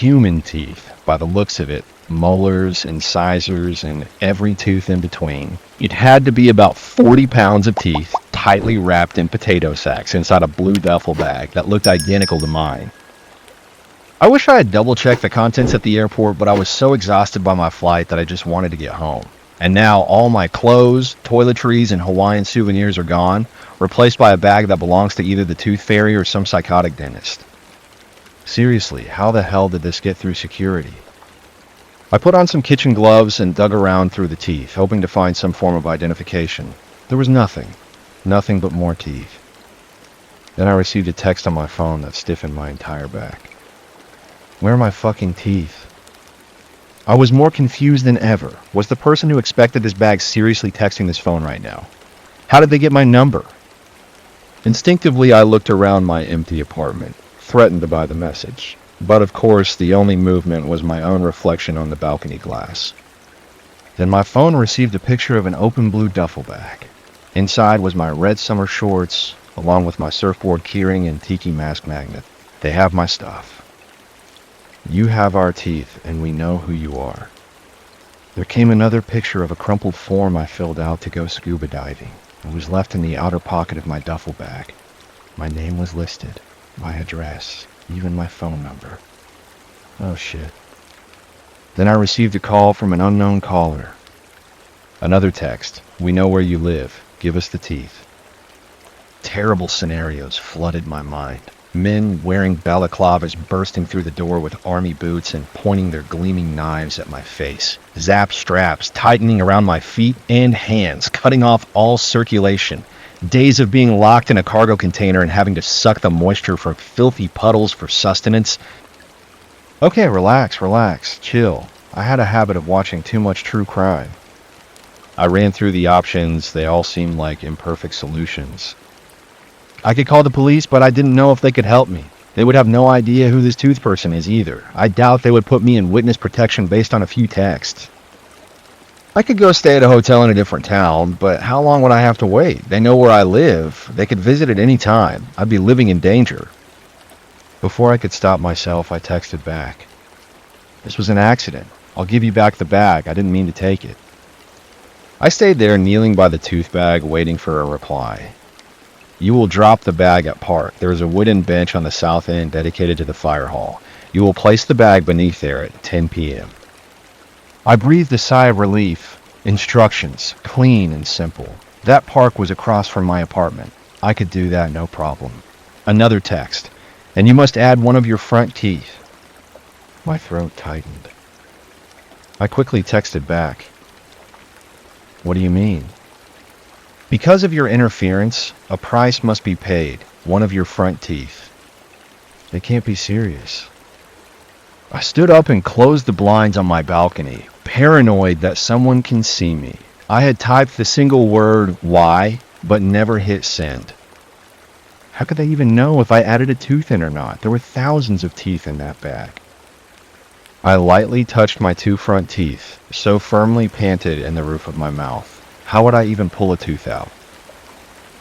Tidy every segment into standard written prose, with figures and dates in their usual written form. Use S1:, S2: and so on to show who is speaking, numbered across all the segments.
S1: human teeth, by the looks of it. Molars, incisors, and every tooth in between. It had to be about 40 pounds of teeth, tightly wrapped in potato sacks inside a blue duffel bag that looked identical to mine. I wish I had double-checked the contents at the airport, but I was so exhausted by my flight that I just wanted to get home. And now all my clothes, toiletries, and Hawaiian souvenirs are gone, replaced by a bag that belongs to either the tooth fairy or some psychotic dentist. Seriously, how the hell did this get through security? I put on some kitchen gloves and dug around through the teeth, hoping to find some form of identification. There was nothing. Nothing but more teeth. Then I received a text on my phone that stiffened my entire back. Where are my fucking teeth? I was more confused than ever. Was the person who expected this bag seriously texting this phone right now? How did they get my number? Instinctively, I looked around my empty apartment, threatened by the message. But of course, the only movement was my own reflection on the balcony glass. Then my phone received a picture of an open blue duffel bag. Inside was my red summer shorts, along with my surfboard keyring and tiki mask magnet. They have my stuff. You have our teeth, and we know who you are. There came another picture of a crumpled form I filled out to go scuba diving. It was left in the outer pocket of my duffel bag. My name was listed, my address, even my phone number. Oh shit. Then I received a call from an unknown caller. Another text. We know where you live. Give us the teeth. Terrible scenarios flooded my mind. Men wearing balaclavas bursting through the door with army boots and pointing their gleaming knives at my face. Zap straps tightening around my feet and hands, cutting off all circulation. Days of being locked in a cargo container and having to suck the moisture from filthy puddles for sustenance. Okay, relax, chill. I had a habit of watching too much true crime. I ran through the options. They all seemed like imperfect solutions. I could call the police, but I didn't know if they could help me. They would have no idea who this tooth person is either. I doubt they would put me in witness protection based on a few texts. I could go stay at a hotel in a different town, but how long would I have to wait? They know where I live. They could visit at any time. I'd be living in danger. Before I could stop myself, I texted back. This was an accident. I'll give you back the bag. I didn't mean to take it. I stayed there kneeling by the tooth bag, waiting for a reply. You will drop the bag at park. There is a wooden bench on the south end dedicated to the fire hall. You will place the bag beneath there at 10 p.m. I breathed a sigh of relief. Instructions, clean and simple. That park was across from my apartment. I could do that, no problem. Another text. And you must add one of your front teeth. My throat tightened. I quickly texted back. What do you mean? Because of your interference, a price must be paid. One of your front teeth. They can't be serious. I stood up and closed the blinds on my balcony, paranoid that someone can see me. I had typed the single word, why, but never hit send. How could they even know if I added a tooth in or not? There were thousands of teeth in that bag. I lightly touched my two front teeth, so firmly planted in the roof of my mouth. How would I even pull a tooth out?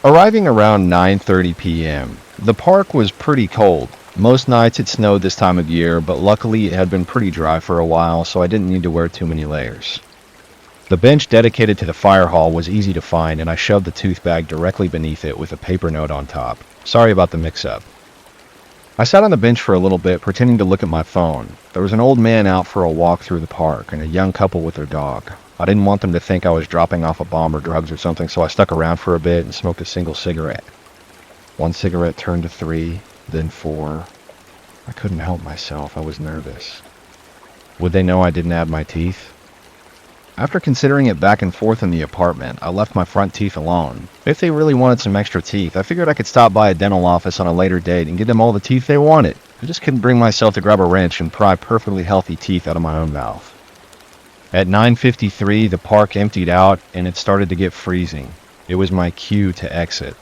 S1: Arriving around 9:30 p.m., the park was pretty cold. Most nights it snowed this time of year, but luckily it had been pretty dry for a while, so I didn't need to wear too many layers. The bench dedicated to the fire hall was easy to find, and I shoved the tooth bag directly beneath it with a paper note on top. Sorry about the mix-up. I sat on the bench for a little bit, pretending to look at my phone. There was an old man out for a walk through the park, and a young couple with their dog. I didn't want them to think I was dropping off a bomb or drugs or something, so I stuck around for a bit and smoked a single cigarette. One cigarette turned to 3, then 4. I couldn't help myself. I was nervous. Would they know I didn't add my teeth? After considering it back and forth in the apartment, I left my front teeth alone. If they really wanted some extra teeth, I figured I could stop by a dental office on a later date and get them all the teeth they wanted. I just couldn't bring myself to grab a wrench and pry perfectly healthy teeth out of my own mouth. At 9:53, the park emptied out and it started to get freezing. It was my cue to exit.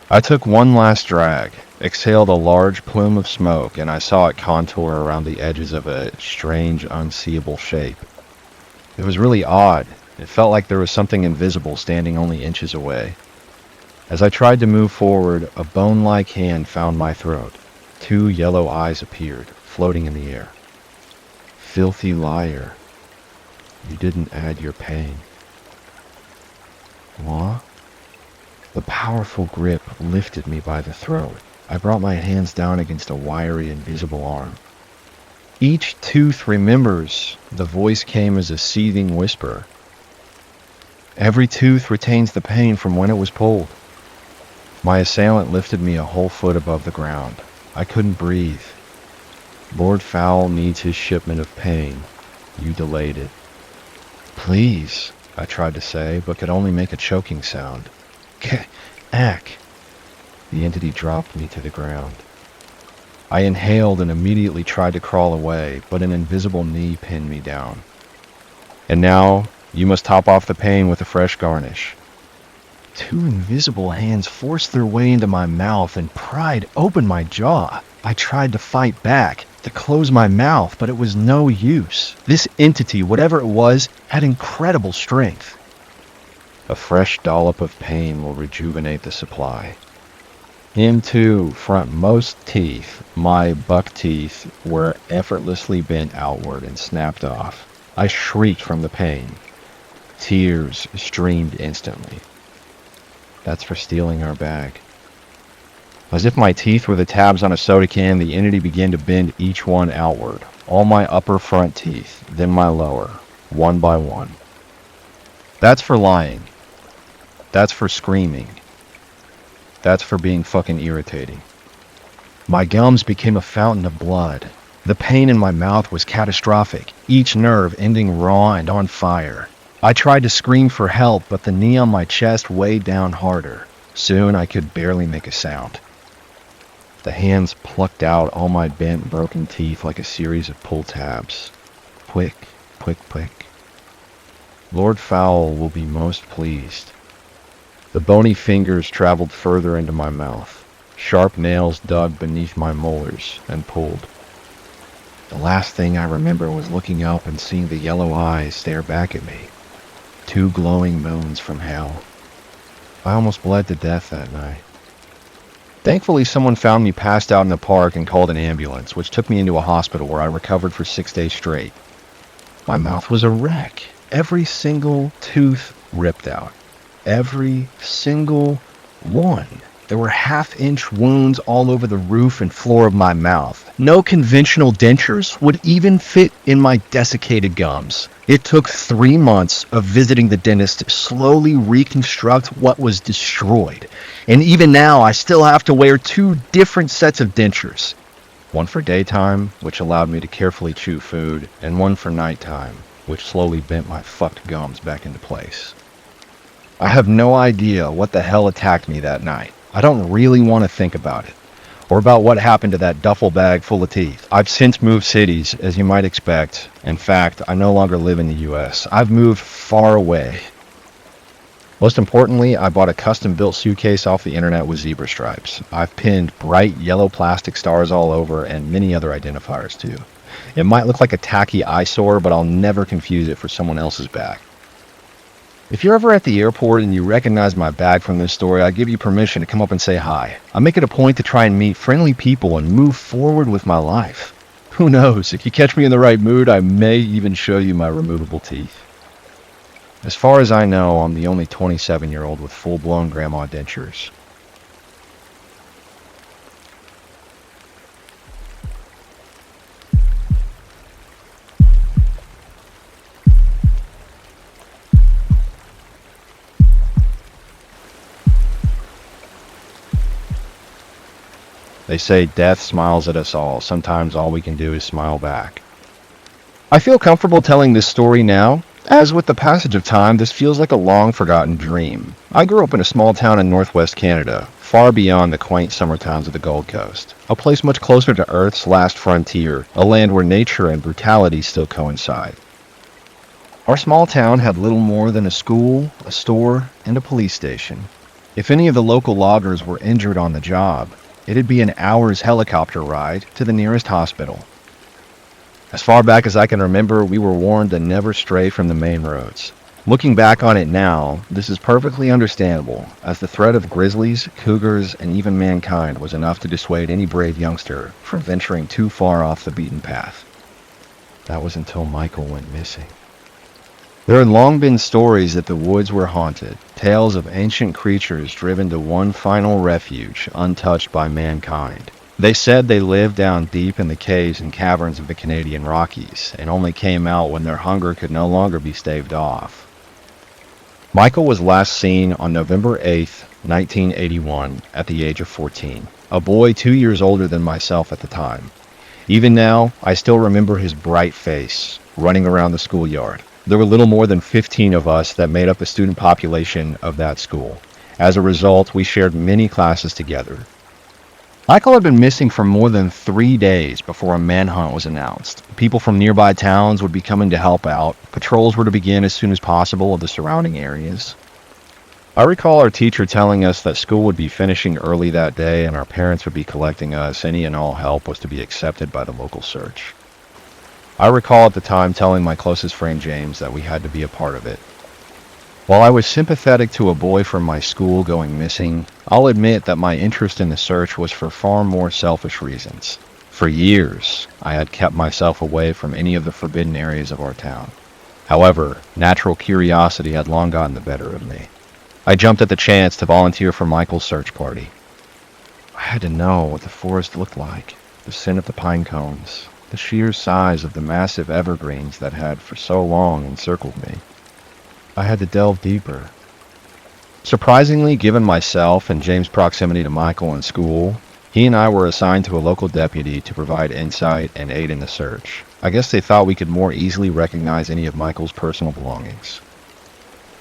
S1: I took one last drag, exhaled a large plume of smoke, and I saw it contour around the edges of a strange, unseeable shape. It was really odd. It felt like there was something invisible standing only inches away. As I tried to move forward, a bone-like hand found my throat. 2 yellow eyes appeared, floating in the air. filthy liar. You didn't add your pain. What? The powerful grip lifted me by the throat. I brought my hands down against a wiry, invisible arm. Each tooth remembers, the voice came as a seething whisper. Every tooth retains the pain from when it was pulled. My assailant lifted me a whole foot above the ground. I couldn't breathe. Lord Fowl needs his shipment of pain. You delayed it. Please, I tried to say, but could only make a choking sound. Ack. The entity dropped me to the ground. I inhaled and immediately tried to crawl away, but an invisible knee pinned me down. And now, you must top off the pain with a fresh garnish. Two invisible hands forced their way into my mouth and pried open my jaw. I tried to fight back, to close my mouth, but it was no use. This entity, whatever it was, had incredible strength. A fresh dollop of pain will rejuvenate the supply. Into frontmost teeth, my buck teeth were effortlessly bent outward and snapped off. I shrieked from the pain. Tears streamed instantly. That's for stealing our bag. As if my teeth were the tabs on a soda can, the entity began to bend each one outward. All my upper front teeth, then my lower, one by one. That's for lying. That's for screaming. That's for being fucking irritating. My gums became a fountain of blood. The pain in my mouth was catastrophic, each nerve ending raw and on fire. I tried to scream for help, but the knee on my chest weighed down harder. Soon I could barely make a sound. The hands plucked out all my bent, broken teeth like a series of pull tabs. Quick, quick, quick. Lord Fowl will be most pleased. The bony fingers traveled further into my mouth. Sharp nails dug beneath my molars and pulled. The last thing I remember was looking up and seeing the yellow eyes stare back at me. Two glowing moons from hell. I almost bled to death that night. Thankfully, someone found me passed out in the park and called an ambulance, which took me into a hospital where I recovered for 6 days straight. My mouth was a wreck. Every single tooth ripped out. Every single one. There were half-inch wounds all over the roof and floor of my mouth. No conventional dentures would even fit in my desiccated gums. It took 3 months of visiting the dentist to slowly reconstruct what was destroyed. And even now, I still have to wear 2 different sets of dentures. One for daytime, which allowed me to carefully chew food, and one for nighttime, which slowly bent my fucked gums back into place. I have no idea what the hell attacked me that night. I don't really want to think about it, or about what happened to that duffel bag full of teeth. I've since moved cities, as you might expect. In fact, I no longer live in the US. I've moved far away. Most importantly, I bought a custom-built suitcase off the internet with zebra stripes. I've pinned bright yellow plastic stars all over, and many other identifiers too. It might look like a tacky eyesore, but I'll never confuse it for someone else's bag. If you're ever at the airport and you recognize my bag from this story, I give you permission to come up and say hi. I make it a point to try and meet friendly people and move forward with my life. Who knows, if you catch me in the right mood, I may even show you my removable teeth. As far as I know, I'm the only 27-year-old with full-blown grandma dentures. They say death smiles at us all. Sometimes all we can do is smile back. I feel comfortable telling this story now, as with the passage of time, this feels like a long-forgotten dream. I grew up in a small town in northwest Canada, far beyond the quaint summer towns of the Gold Coast. A place much closer to Earth's last frontier, a land where nature and brutality still coincide. Our small town had little more than a school, a store, and a police station. If any of the local loggers were injured on the job, it'd be an hour's helicopter ride to the nearest hospital. As far back as I can remember, we were warned to never stray from the main roads. Looking back on it now, this is perfectly understandable, as the threat of grizzlies, cougars, and even mankind was enough to dissuade any brave youngster from venturing too far off the beaten path. That was until Michael went missing. There had long been stories that the woods were haunted, tales of ancient creatures driven to one final refuge, untouched by mankind. They said they lived down deep in the caves and caverns of the Canadian Rockies, and only came out when their hunger could no longer be staved off. Michael was last seen on November 8th, 1981, at the age of 14, a boy 2 years older than myself at the time. Even now, I still remember his bright face, running around the schoolyard. There were little more than 15 of us that made up the student population of that school. As a result, we shared many classes together. Michael had been missing for more than 3 days before a manhunt was announced. People from nearby towns would be coming to help out. Patrols were to begin as soon as possible of the surrounding areas. I recall our teacher telling us that school would be finishing early that day and our parents would be collecting us. Any and all help was to be accepted by the local search. I recall at the time telling my closest friend James that we had to be a part of it. While I was sympathetic to a boy from my school going missing, I'll admit that my interest in the search was for far more selfish reasons. For years, I had kept myself away from any of the forbidden areas of our town. However, natural curiosity had long gotten the better of me. I jumped at the chance to volunteer for Michael's search party. I had to know what the forest looked like, the scent of the pine cones, the sheer size of the massive evergreens that had for so long encircled me. I had to delve deeper. Surprisingly, given myself and James' proximity to Michael in school, he and I were assigned to a local deputy to provide insight and aid in the search. I guess they thought we could more easily recognize any of Michael's personal belongings.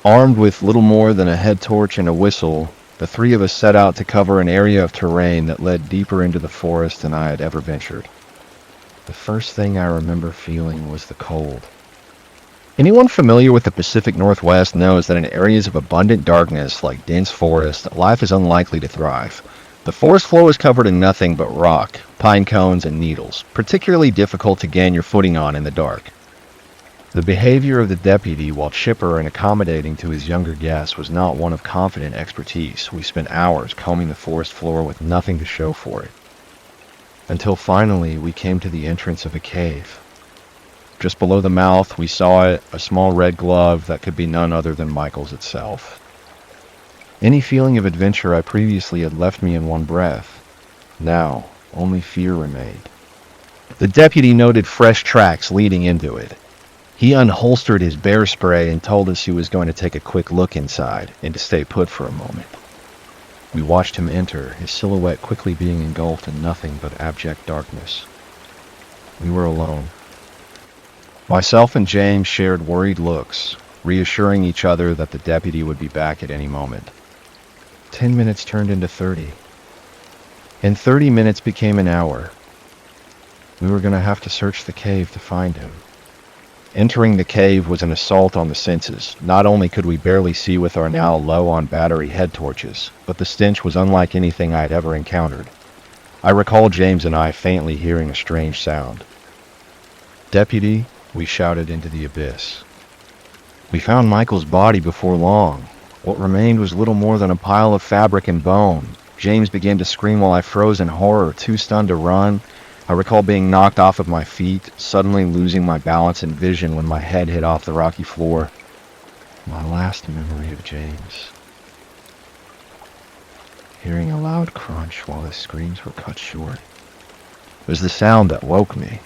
S1: Armed with little more than a head torch and a whistle, the three of us set out to cover an area of terrain that led deeper into the forest than I had ever ventured. The first thing I remember feeling was the cold. Anyone familiar with the Pacific Northwest knows that in areas of abundant darkness like dense forest, life is unlikely to thrive. The forest floor is covered in nothing but rock, pine cones, and needles, particularly difficult to gain your footing on in the dark. The behavior of the deputy, while chipper and accommodating to his younger guests, was not one of confident expertise. We spent hours combing the forest floor with nothing to show for it. Until finally we came to the entrance of a cave. Just below the mouth, we saw it, a small red glove that could be none other than Michael's itself. Any feeling of adventure I previously had left me in one breath. Now, only fear remained. The deputy noted fresh tracks leading into it. He unholstered his bear spray and told us he was going to take a quick look inside and to stay put for a moment. We watched him enter, his silhouette quickly being engulfed in nothing but abject darkness. We were alone. Myself and James shared worried looks, reassuring each other that the deputy would be back at any moment. 10 minutes turned into 30. And 30 minutes became an hour. We were going to have to search the cave to find him. Entering the cave was an assault on the senses. Not only could we barely see with our now low on battery head torches, but the stench was unlike anything I had ever encountered. I recall James and I faintly hearing a strange sound. "Deputy," we shouted into the abyss. We found Michael's body before long. What remained was little more than a pile of fabric and bone. James began to scream while I froze in horror, too stunned to run. I recall being knocked off of my feet, suddenly losing my balance and vision when my head hit off the rocky floor. My last memory of James. Hearing a loud crunch while his screams were cut short. It was the sound that woke me.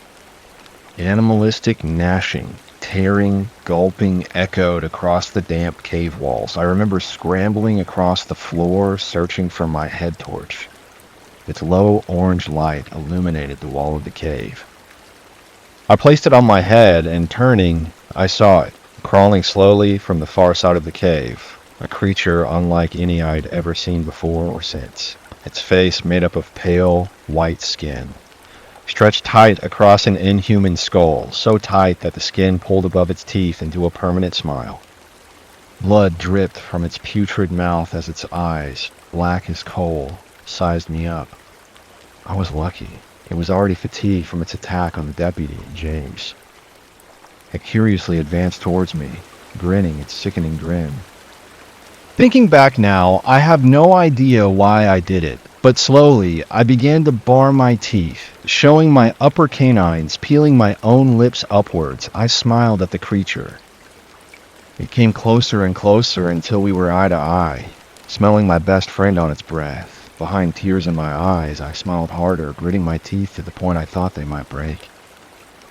S1: Animalistic gnashing, tearing, gulping echoed across the damp cave walls. I remember scrambling across the floor, searching for my head torch. Its low orange light illuminated the wall of the cave. I placed it on my head, and turning, I saw it, crawling slowly from the far side of the cave, a creature unlike any I'd ever seen before or since. Its face made up of pale, white skin, stretched tight across an inhuman skull, so tight that the skin pulled above its teeth into a permanent smile. Blood dripped from its putrid mouth as its eyes, black as coal, sized me up. I was lucky. It was already fatigued from its attack on the deputy and James. It curiously advanced towards me, grinning its sickening grin. Thinking back now, I have no idea why I did it, But slowly, I began to bar my teeth, showing my upper canines, peeling my own lips upwards. I smiled at the creature. It came closer and closer until we were eye to eye, smelling my best friend on its breath. Behind tears in my eyes, I smiled harder, gritting my teeth to the point I thought they might break.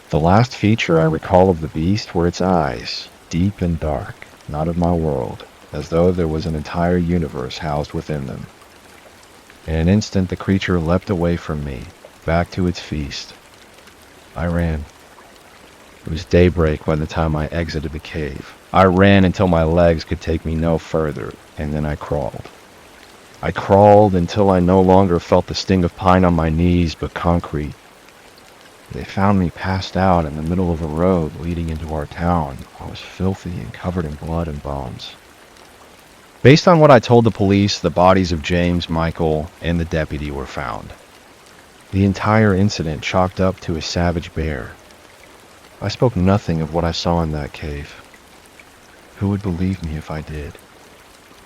S1: The last feature I recall of the beast were its eyes, deep and dark, not of my world, as though there was an entire universe housed within them. In an instant, the creature leapt away from me, back to its feast. I ran. It was daybreak by the time I exited the cave. I ran until my legs could take me no further, and then I crawled. I crawled until I no longer felt the sting of pine on my knees, but concrete. They found me passed out in the middle of a road leading into our town. I was filthy and covered in blood and bones. Based on what I told the police, the bodies of James, Michael, and the deputy were found. The entire incident chalked up to a savage bear. I spoke nothing of what I saw in that cave. Who would believe me if I did?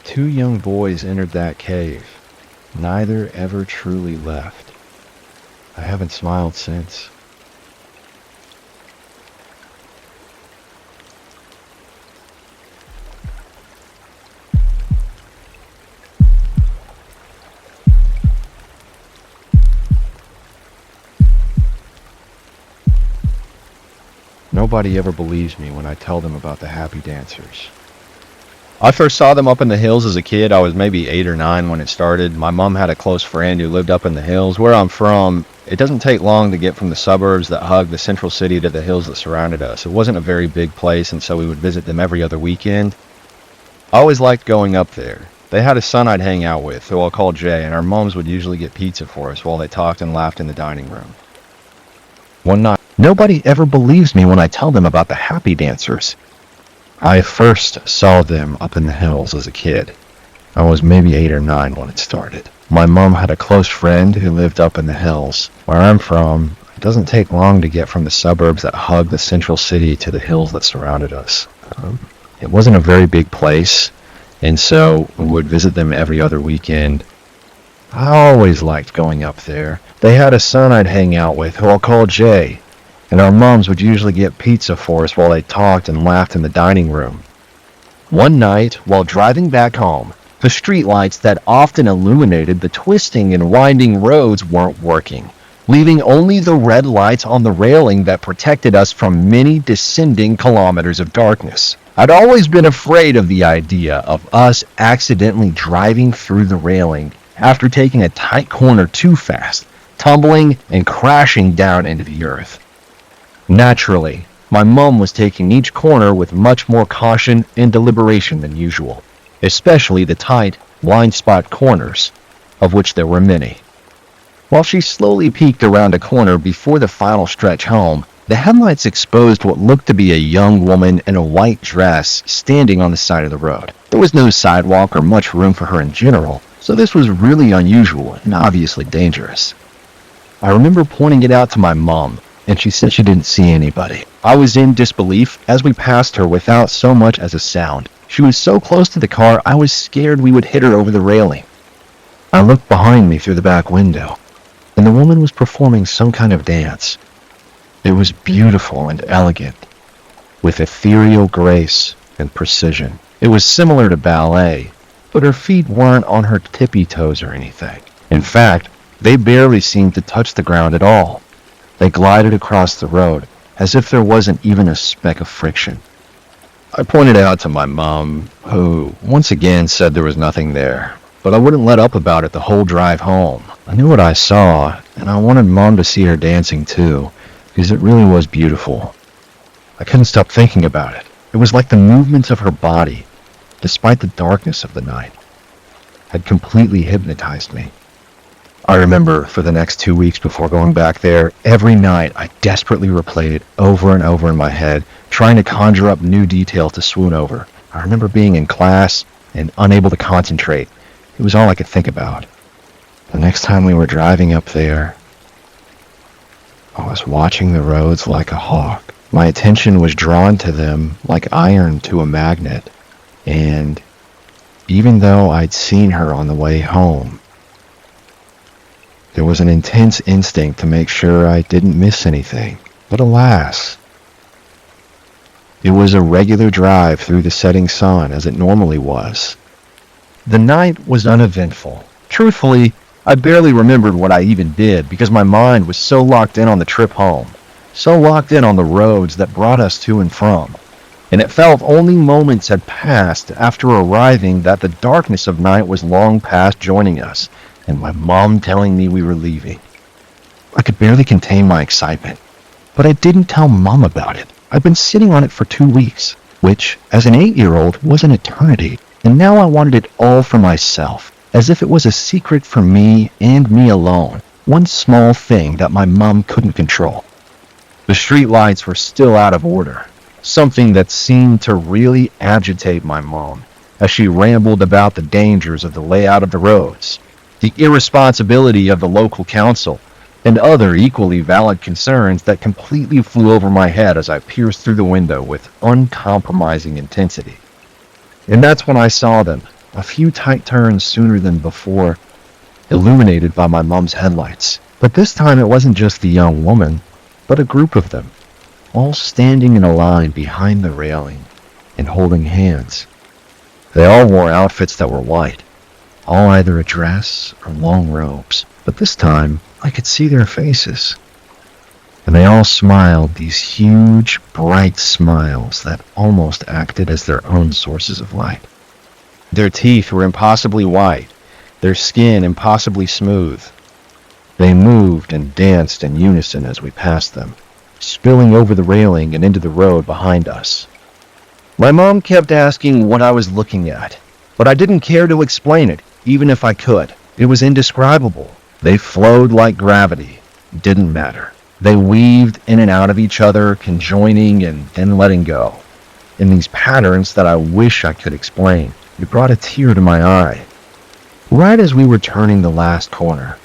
S1: 2 young boys entered that cave. Neither ever truly left. I haven't smiled since. Nobody ever believes me when I tell them about the happy dancers. I first saw them up in the hills as a kid. I was maybe 8 or 9 when it started. My mom had a close friend who lived up in the hills. Where I'm from, it doesn't take long to get from the suburbs that hug the central city to the hills that surrounded us. It wasn't a very big place, and so we would visit them every other weekend. I always liked going up there. They had a son I'd hang out with, who I'll call Jay, and our moms would usually get pizza for us while they talked and laughed in the dining room. One night, nobody ever believes me when I tell them about the happy dancers. I first saw them up in the hills as a kid. I was maybe 8 or 9 when it started. My mom had a close friend who lived up in the hills. Where I'm from, it doesn't take long to get from the suburbs that hug the central city to the hills that surrounded us. It wasn't a very big place, and so we would visit them every other weekend. I always liked going up there. They had a son I'd hang out with who I'll call Jay, and our moms would usually get pizza for us while they talked and laughed in the dining room. One night, while driving back home, the streetlights that often illuminated the twisting and winding roads weren't working, leaving only the red lights on the railing that protected us from many descending kilometers of darkness. I'd always been afraid of the idea of us accidentally driving through the railing after taking a tight corner too fast, tumbling and crashing down into the earth. Naturally, my mom was taking each corner with much more caution and deliberation than usual, especially the tight, blind spot corners, of which there were many. While she slowly peeked around a corner before the final stretch home, the headlights exposed what looked to be a young woman in a white dress standing on the side of the road. There was no sidewalk or much room for her in general, so this was really unusual and obviously dangerous. I remember pointing it out to my mom, and she said she didn't see anybody. I was in disbelief as we passed her without so much as a sound. She was so close to the car, I was scared we would hit her over the railing. I looked behind me through the back window, and the woman was performing some kind of dance. It was beautiful and elegant, with ethereal grace and precision. It was similar to ballet, but her feet weren't on her tippy toes or anything. In fact, they barely seemed to touch the ground at all. They glided across the road, as if there wasn't even a speck of friction. I pointed out to my mom, who once again said there was nothing there, but I wouldn't let up about it the whole drive home. I knew what I saw, and I wanted Mom to see her dancing too, because it really was beautiful. I couldn't stop thinking about it. It was like the movements of her body, despite the darkness of the night, had completely hypnotized me. I remember for the next 2 weeks before going back there, every night I desperately replayed it over and over in my head, trying to conjure up new details to swoon over. I remember being in class and unable to concentrate. It was all I could think about. The next time we were driving up there, I was watching the roads like a hawk. My attention was drawn to them like iron to a magnet, and even though I'd seen her on the way home, There was an intense instinct to make sure I didn't miss anything, but alas, it was a regular drive through the setting sun as it normally was. The night was uneventful. Truthfully, I barely remembered what I even did because my mind was so locked in on the trip home, so locked in on the roads that brought us to and from. And it felt only moments had passed after arriving that the darkness of night was long past joining us, and my mom telling me we were leaving. I could barely contain my excitement, but I didn't tell Mom about it. I'd been sitting on it for 2 weeks, which, as an 8-year-old, was an eternity, and now I wanted it all for myself, as if it was a secret for me and me alone, one small thing that my mom couldn't control. The streetlights were still out of order, something that seemed to really agitate my mom as she rambled about the dangers of the layout of the roads, the irresponsibility of the local council, and other equally valid concerns that completely flew over my head as I pierced through the window with uncompromising intensity. And that's when I saw them, a few tight turns sooner than before, illuminated by my mom's headlights. But this time it wasn't just the young woman, but a group of them, all standing in a line behind the railing and holding hands. They all wore outfits that were white, all either a dress or long robes, but this time I could see their faces. And they all smiled these huge, bright smiles that almost acted as their own sources of light. Their teeth were impossibly white, their skin impossibly smooth. They moved and danced in unison as we passed them, spilling over the railing and into the road behind us. My mom kept asking what I was looking at, but I didn't care to explain it, even if I could. It was indescribable. They flowed like gravity. It didn't matter. They weaved in and out of each other, conjoining and then letting go, in these patterns that I wish I could explain. It brought a tear to my eye. Right as we were turning the last corner,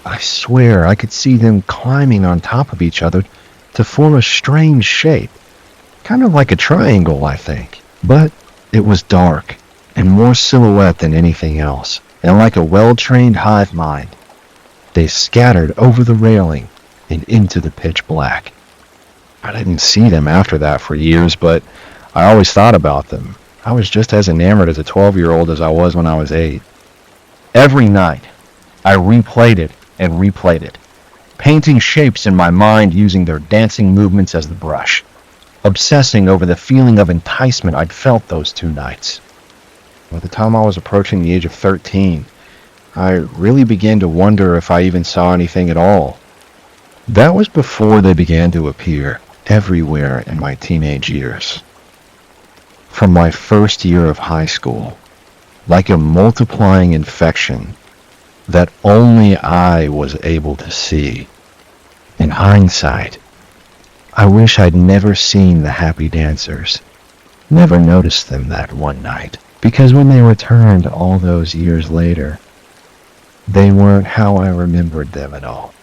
S1: I swear I could see them climbing on top of each other to form a strange shape, kind of like a triangle, I think. But it was dark and more silhouette than anything else, and like a well-trained hive mind, they scattered over the railing and into the pitch black. I didn't see them after that for years, but I always thought about them. I was just as enamored as a 12-year-old as I was when I was 8. Every night, I replayed it, painting shapes in my mind using their dancing movements as the brush, obsessing over the feeling of enticement I'd felt those 2 nights. By the time I was approaching the age of 13, I really began to wonder if I even saw anything at all. That was before they began to appear everywhere in my teenage years. From my first year of high school, like a multiplying infection that only I was able to see. In hindsight, I wish I'd never seen the happy dancers, never noticed them that one night, because when they returned all those years later, they weren't how I remembered them at all.